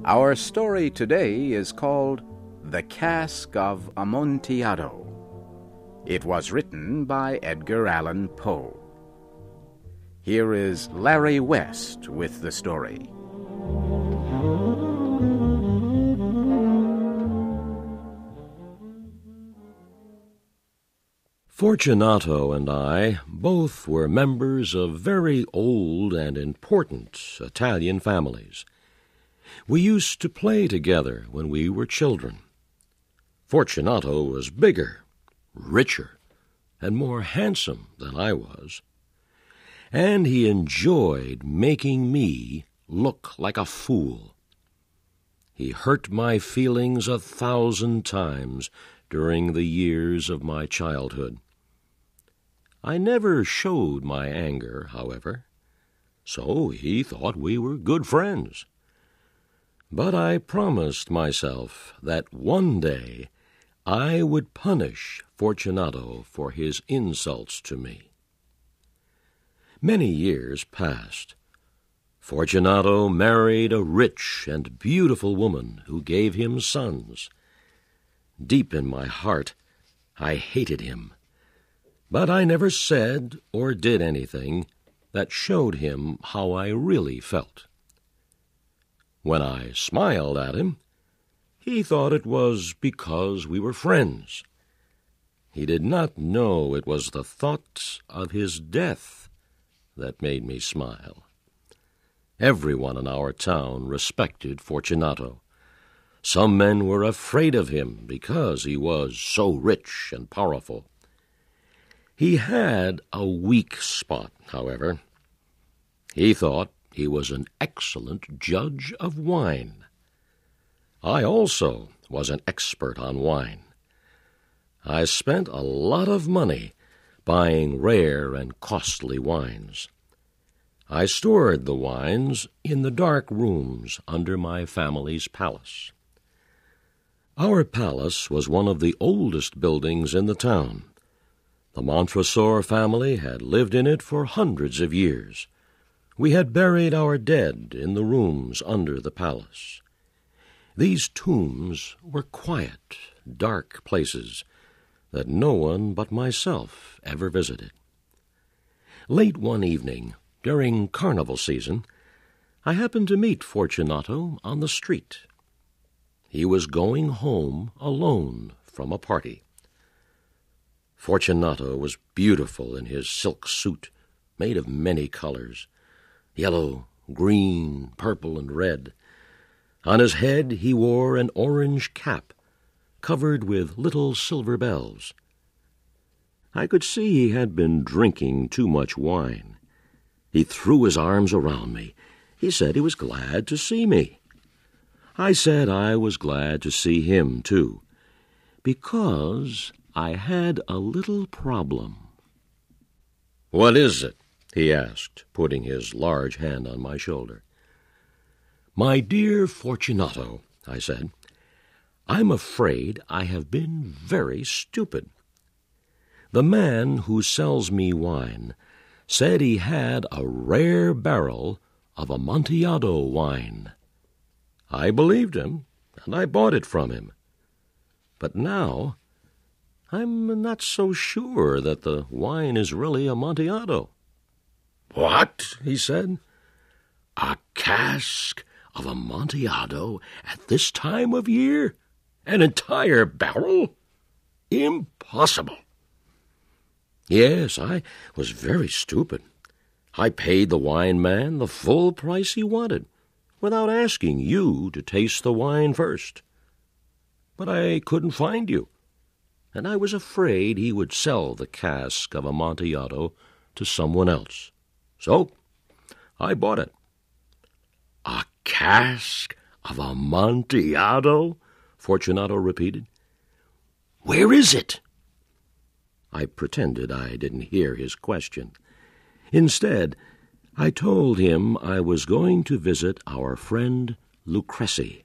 Our story today is called The Cask of Amontillado. It was written by Edgar Allan Poe. Here is Larry West with the story. Fortunato and I both were members of very old and important Italian families. We used to play together when we were children. Fortunato was bigger, richer, and more handsome than I was, and he enjoyed making me look like a fool. He hurt my feelings 1,000 times during the years of my childhood. I never showed my anger, however, so he thought we were good friends. But I promised myself that one day I would punish Fortunato for his insults to me. Many years passed. Fortunato married a rich and beautiful woman who gave him sons. Deep in my heart, I hated him, but I never said or did anything that showed him how I really felt. When I smiled at him, he thought it was because we were friends. He did not know it was the thought of his death that made me smile. Everyone in our town respected Fortunato. Some men were afraid of him because he was so rich and powerful. He had a weak spot, however. He thought he was an excellent judge of wine. I also was an expert on wine. I spent a lot of money buying rare and costly wines. I stored the wines in the dark rooms under my family's palace. Our palace was one of the oldest buildings in the town. The Montresor family had lived in it for hundreds of years. We had buried our dead in the rooms under the palace. These tombs were quiet, dark places that no one but myself ever visited. Late one evening, during carnival season, I happened to meet Fortunato on the street. He was going home alone from a party. Fortunato was beautiful in his silk suit, made of many colors, yellow, green, purple, and red. On his head he wore an orange cap, covered with little silver bells. I could see he had been drinking too much wine. He threw his arms around me. He said he was glad to see me. I said I was glad to see him, too, because I had a little problem. "What is it?" he asked, putting his large hand on my shoulder. "My dear Fortunato," I said, "I'm afraid I have been very stupid. The man who sells me wine said he had a rare barrel of Amontillado wine. I believed him, and I bought it from him. But now I'm not so sure that the wine is really Amontillado." "What?" he said. "A cask of Amontillado at this time of year? An entire barrel? Impossible." Yes, I was very stupid. I paid the wine man the full price he wanted, without asking you to taste the wine first. But I couldn't find you, and I was afraid he would sell the cask of Amontillado to someone else. So I bought it." "A cask of Amontillado?" Fortunato repeated. "Where is it?" I pretended I didn't hear his question. Instead, I told him I was going to visit our friend Lucrezi.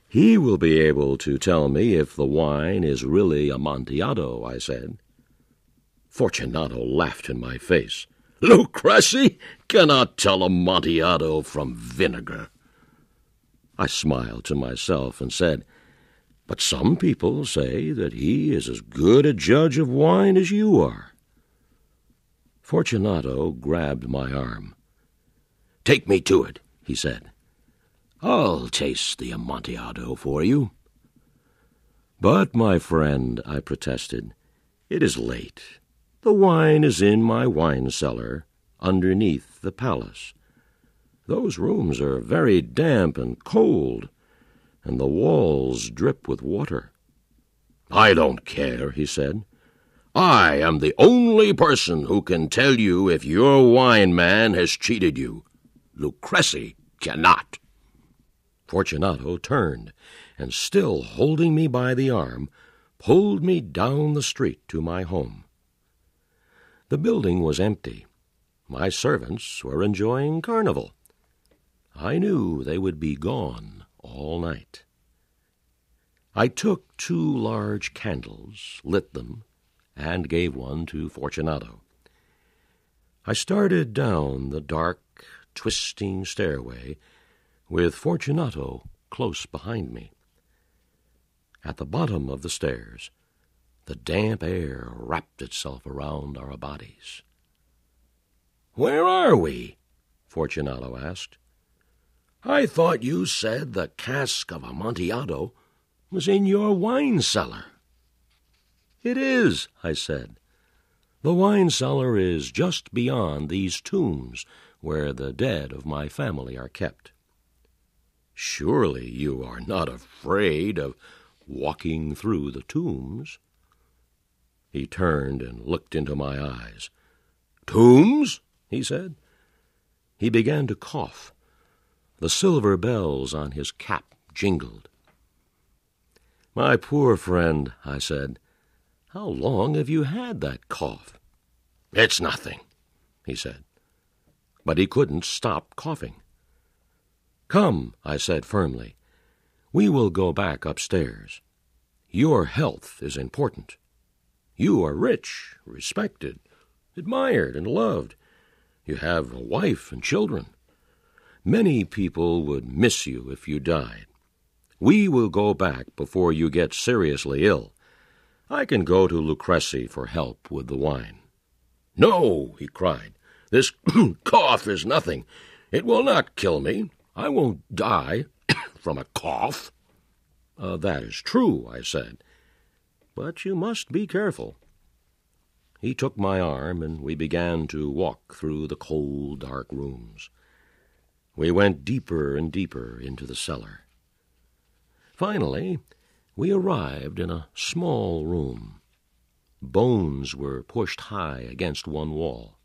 "He will be able to tell me if the wine is really Amontillado," I said. Fortunato laughed in my face. "Lucrezi cannot tell Amontillado from vinegar." I smiled to myself and said, "But some people say that he is as good a judge of wine as you are." Fortunato grabbed my arm. "Take me to it," he said. "I'll taste the Amontillado for you." "But, my friend," I protested, "it is late. The wine is in my wine cellar, underneath the palace. Those rooms are very damp and cold, and the walls drip with water." "I don't care," he said. "I am the only person who can tell you if your wine man has cheated you. Lucrece cannot." Fortunato turned, and still holding me by the arm, pulled me down the street to my home. The building was empty. My servants were enjoying carnival. I knew they would be gone all night. I took 2 large candles, lit them, and gave one to Fortunato. I started down the dark, twisting stairway, with Fortunato close behind me. At the bottom of the stairs, the damp air wrapped itself around our bodies. "Where are we?" Fortunato asked. "I thought you said the Cask of Amontillado was in your wine cellar." "It is," I said. "The wine cellar is just beyond these tombs where the dead of my family are kept." "Surely you are not afraid of walking through the tombs?" He turned and looked into my eyes. "Tombs?" he said. He began to cough. The silver bells on his cap jingled. "My poor friend," I said, "how long have you had that cough?" "It's nothing," he said. But he couldn't stop coughing. "Come," I said firmly, "we will go back upstairs. Your health is important. You are rich, respected, admired, and loved. You have a wife and children. Many people would miss you if you died. We will go back before you get seriously ill. I can go to Lucrece for help with the wine." "No," he cried. "This cough is nothing. It will not kill me. I won't die from a cough." "That is true," I said. "But you must be careful." He took my arm, and we began to walk through the cold, dark rooms. We went deeper and deeper into the cellar. Finally, we arrived in a small room. Bones were pushed high against one wall.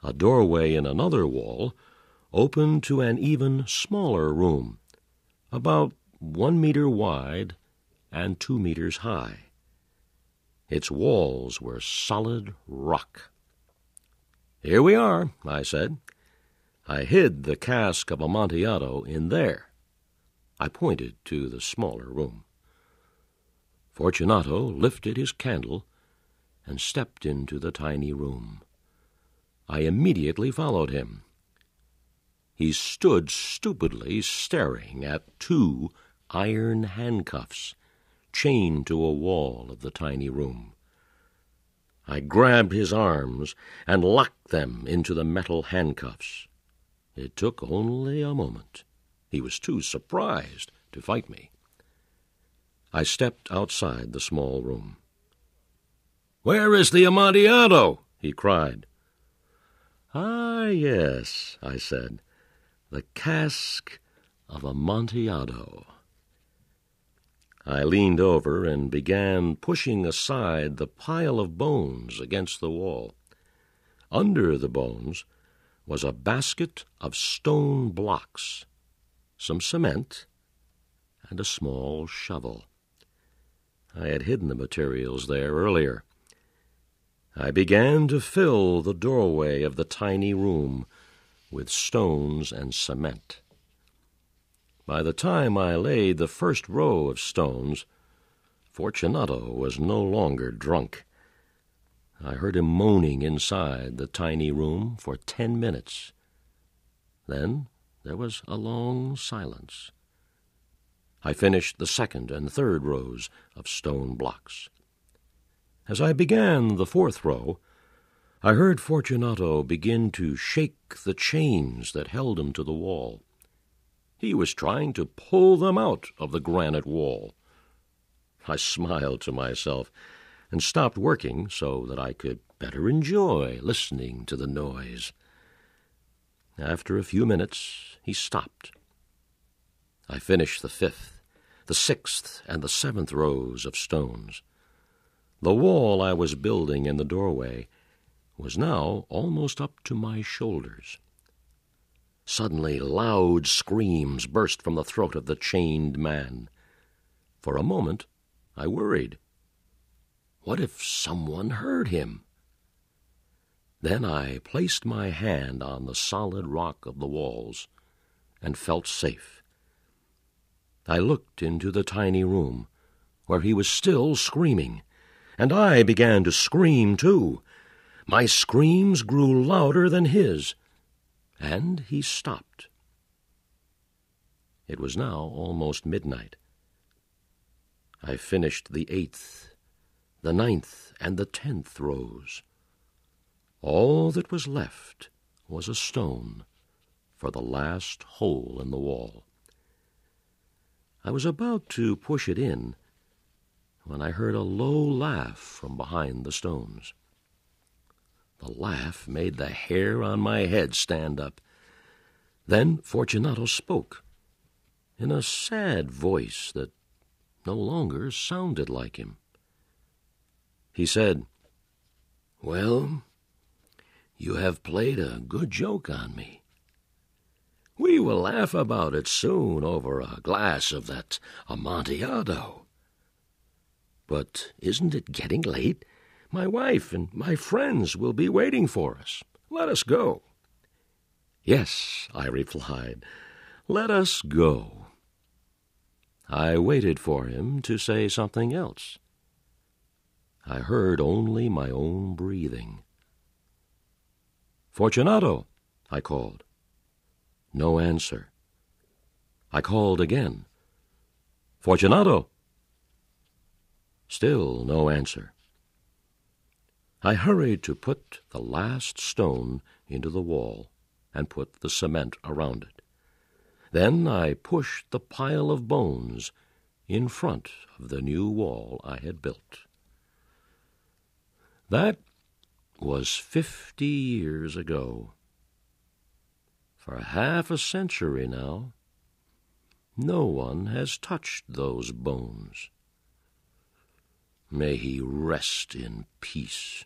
A doorway in another wall opened to an even smaller room, about 1 meter wide and 2 meters high. Its walls were solid rock. "Here we are," I said. "I hid the Cask of Amontillado in there." I pointed to the smaller room. Fortunato lifted his candle and stepped into the tiny room. I immediately followed him. He stood stupidly staring at 2 iron handcuffs chained to a wall of the tiny room. I grabbed his arms and locked them into the metal handcuffs. It took only a moment. He was too surprised to fight me. I stepped outside the small room. "Where is the Amontillado?" he cried. "Ah, yes," I said, "the Cask of Amontillado." I leaned over and began pushing aside the pile of bones against the wall. Under the bones was a basket of stone blocks, some cement, and a small shovel. I had hidden the materials there earlier. I began to fill the doorway of the tiny room with stones and cement. By the time I laid the first row of stones, Fortunato was no longer drunk. I heard him moaning inside the tiny room for 10 minutes. Then there was a long silence. I finished the second and third rows of stone blocks. As I began the fourth row, I heard Fortunato begin to shake the chains that held him to the wall. He was trying to pull them out of the granite wall. I smiled to myself and stopped working so that I could better enjoy listening to the noise. After a few minutes, he stopped. I finished the fifth, the sixth, and the seventh rows of stones. The wall I was building in the doorway was now almost up to my shoulders. Suddenly, loud screams burst from the throat of the chained man. For a moment, I worried. What if someone heard him? Then I placed my hand on the solid rock of the walls and felt safe. I looked into the tiny room where he was still screaming, and I began to scream too. My screams grew louder than his, and he stopped. It was now almost midnight. I finished the 8th, the 9th, and the 10th rows. All that was left was a stone for the last hole in the wall. I was about to push it in when I heard a low laugh from behind the stones. The laugh made the hair on my head stand up. Then Fortunato spoke in a sad voice that no longer sounded like him. He said, "Well, you have played a good joke on me. We will laugh about it soon over a glass of that Amontillado. But isn't it getting late? My wife and my friends will be waiting for us. Let us go." "Yes," I replied, "let us go." I waited for him to say something else. I heard only my own breathing. "Fortunato," I called. No answer. I called again. "Fortunato." Still no answer. I hurried to put the last stone into the wall and put the cement around it. Then I pushed the pile of bones in front of the new wall I had built. That was 50 years ago. For half a century now, no one has touched those bones. May he rest in peace.